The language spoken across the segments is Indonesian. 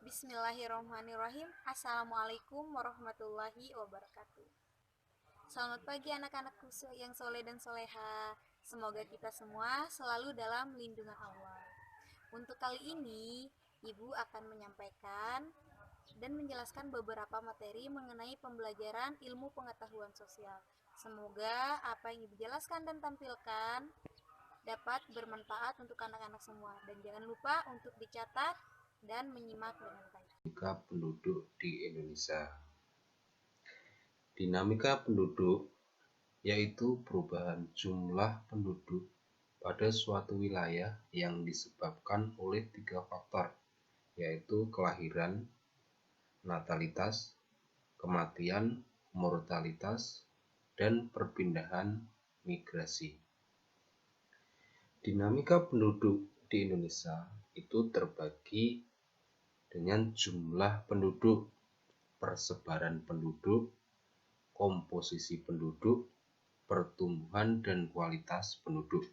Bismillahirrahmanirrahim. Assalamualaikum warahmatullahi wabarakatuh. Selamat pagi anak-anakku yang soleh dan soleha. Semoga kita semua selalu dalam lindungan Allah. Untuk kali ini, Ibu akan menyampaikan dan menjelaskan beberapa materi mengenai pembelajaran ilmu pengetahuan sosial. Semoga apa yang Ibu jelaskan dan tampilkan dapat bermanfaat untuk anak-anak semua. Dan jangan lupa untuk dicatat dan menyimak dengan baik. Dinamika penduduk di Indonesia. Dinamika penduduk yaitu perubahan jumlah penduduk pada suatu wilayah yang disebabkan oleh 3 faktor, yaitu kelahiran, natalitas, kematian, mortalitas, dan perpindahan migrasi. Dinamika penduduk di Indonesia itu terbagi dengan jumlah penduduk, persebaran penduduk, komposisi penduduk, pertumbuhan dan kualitas penduduk.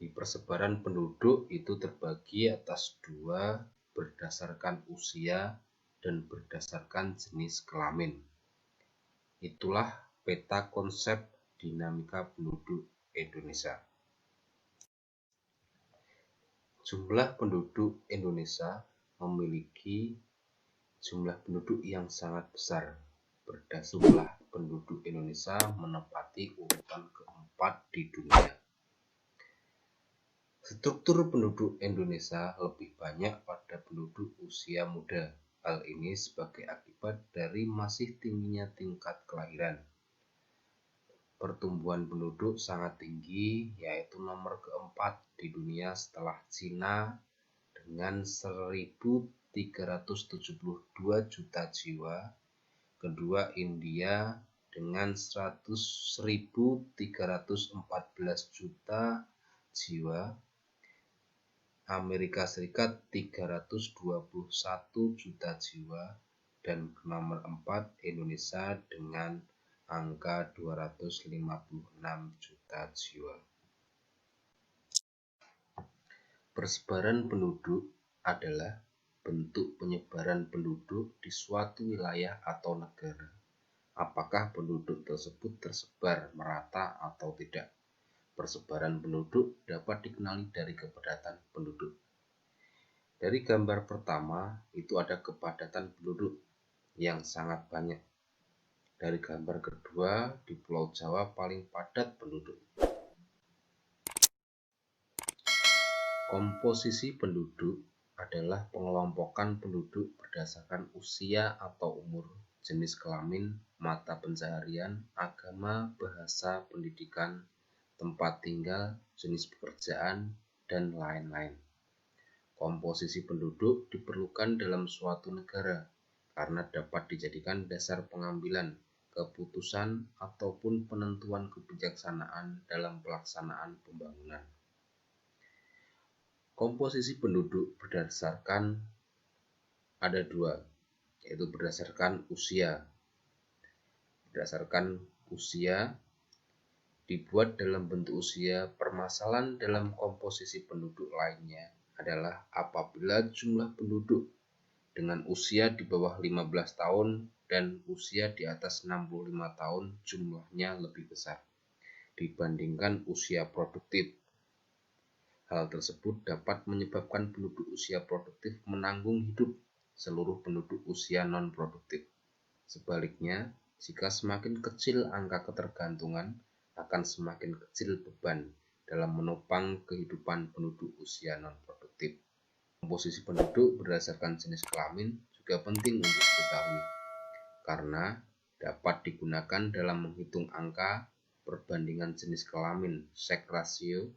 Di persebaran penduduk itu terbagi atas 2 berdasarkan usia dan berdasarkan jenis kelamin. Itulah peta konsep dinamika penduduk Indonesia. Jumlah penduduk Indonesia memiliki jumlah penduduk yang sangat besar. Jumlah penduduk Indonesia menempati urutan keempat di dunia. Struktur penduduk Indonesia lebih banyak pada penduduk usia muda. Hal ini sebagai akibat dari masih tingginya tingkat kelahiran. Pertumbuhan penduduk sangat tinggi, yaitu nomor keempat di dunia setelah Cina dengan 1.372 juta jiwa. Kedua India dengan 100.314 juta jiwa, Amerika Serikat 321 juta jiwa, dan nomor 4 Indonesia dengan angka 256 juta jiwa. Persebaran penduduk adalah bentuk penyebaran penduduk di suatu wilayah atau negara. Apakah penduduk tersebut tersebar merata atau tidak? Persebaran penduduk dapat dikenali dari kepadatan penduduk. Dari gambar pertama itu ada kepadatan penduduk yang sangat banyak. Dari gambar kedua, di Pulau Jawa paling padat penduduk. Komposisi penduduk adalah pengelompokan penduduk berdasarkan usia atau umur, jenis kelamin, mata pencaharian, agama, bahasa, pendidikan, tempat tinggal, jenis pekerjaan, dan lain-lain. Komposisi penduduk diperlukan dalam suatu negara karena dapat dijadikan dasar pengambilan keputusan ataupun penentuan kebijaksanaan dalam pelaksanaan pembangunan. Komposisi penduduk berdasarkan ada 2, yaitu berdasarkan usia. Berdasarkan usia dibuat dalam bentuk usia. Permasalahan dalam komposisi penduduk lainnya adalah apabila jumlah penduduk dengan usia di bawah 15 tahun dan usia di atas 65 tahun jumlahnya lebih besar dibandingkan usia produktif. Hal tersebut dapat menyebabkan penduduk usia produktif menanggung hidup seluruh penduduk usia non-produktif. Sebaliknya, jika semakin kecil angka ketergantungan, akan semakin kecil beban dalam menopang kehidupan penduduk usia non-produktif. Komposisi penduduk berdasarkan jenis kelamin juga penting untuk diketahui, karena dapat digunakan dalam menghitung angka perbandingan jenis kelamin sex ratio.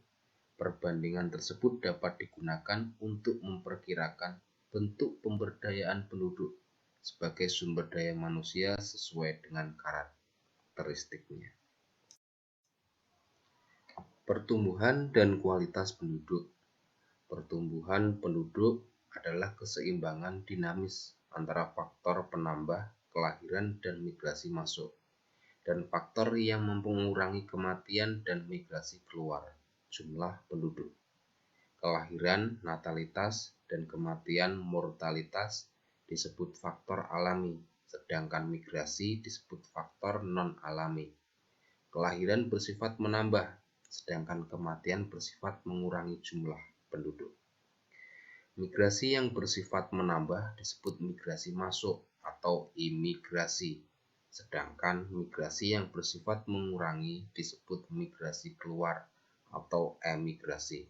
Perbandingan tersebut dapat digunakan untuk memperkirakan bentuk pemberdayaan penduduk sebagai sumber daya manusia sesuai dengan karakteristiknya. Pertumbuhan dan kualitas penduduk. Pertumbuhan penduduk adalah keseimbangan dinamis antara faktor penambah, kelahiran, dan migrasi masuk, dan faktor yang mengurangi kematian dan migrasi keluar, jumlah penduduk. Kelahiran, natalitas, dan kematian mortalitas disebut faktor alami, sedangkan migrasi disebut faktor non-alami. Kelahiran bersifat menambah, sedangkan kematian bersifat mengurangi jumlah penduduk. Migrasi yang bersifat menambah disebut migrasi masuk atau imigrasi, sedangkan migrasi yang bersifat mengurangi disebut migrasi keluar atau emigrasi.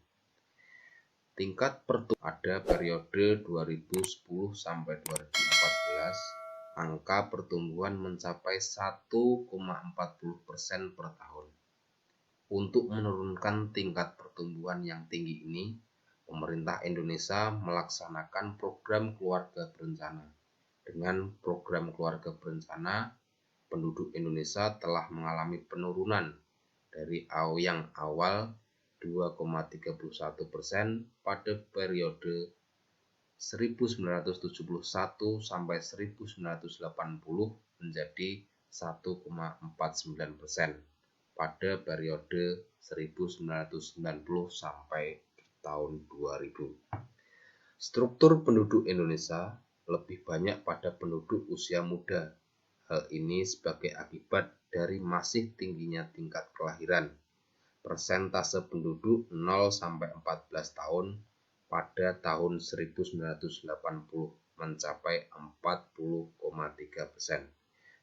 Tingkat pertumbuhan ada periode 2010 sampai 2014, angka pertumbuhan mencapai 1,40% per tahun. Untuk menurunkan tingkat pertumbuhan yang tinggi ini, pemerintah Indonesia melaksanakan program keluarga berencana. Dengan program keluarga berencana, penduduk Indonesia telah mengalami penurunan dari yang awal 2,31% pada periode 1971 sampai 1980 menjadi 1,49% pada periode 1990 sampai tahun 2000. Struktur penduduk Indonesia lebih banyak pada penduduk usia muda. Hal ini sebagai akibat dari masih tingginya tingkat kelahiran. Persentase penduduk 0 sampai 14 tahun pada tahun 1980 mencapai 40,3%.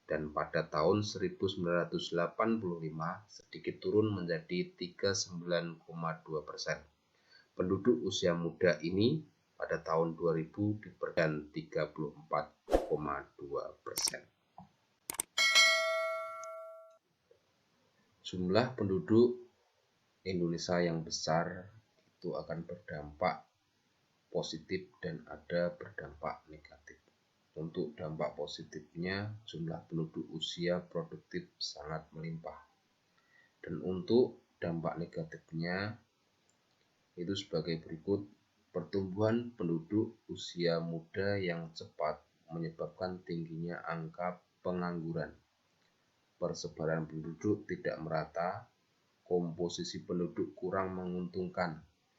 Dan pada tahun 1985 sedikit turun menjadi 39,2%. Penduduk usia muda ini pada tahun 2000 diperdan 34,2%. Jumlah penduduk Indonesia yang besar itu akan berdampak positif dan ada berdampak negatif. Untuk dampak positifnya, jumlah penduduk usia produktif sangat melimpah. Dan untuk dampak negatifnya, itu sebagai berikut. Pertumbuhan penduduk usia muda yang cepat menyebabkan tingginya angka pengangguran. Persebaran penduduk tidak merata, komposisi penduduk kurang menguntungkan,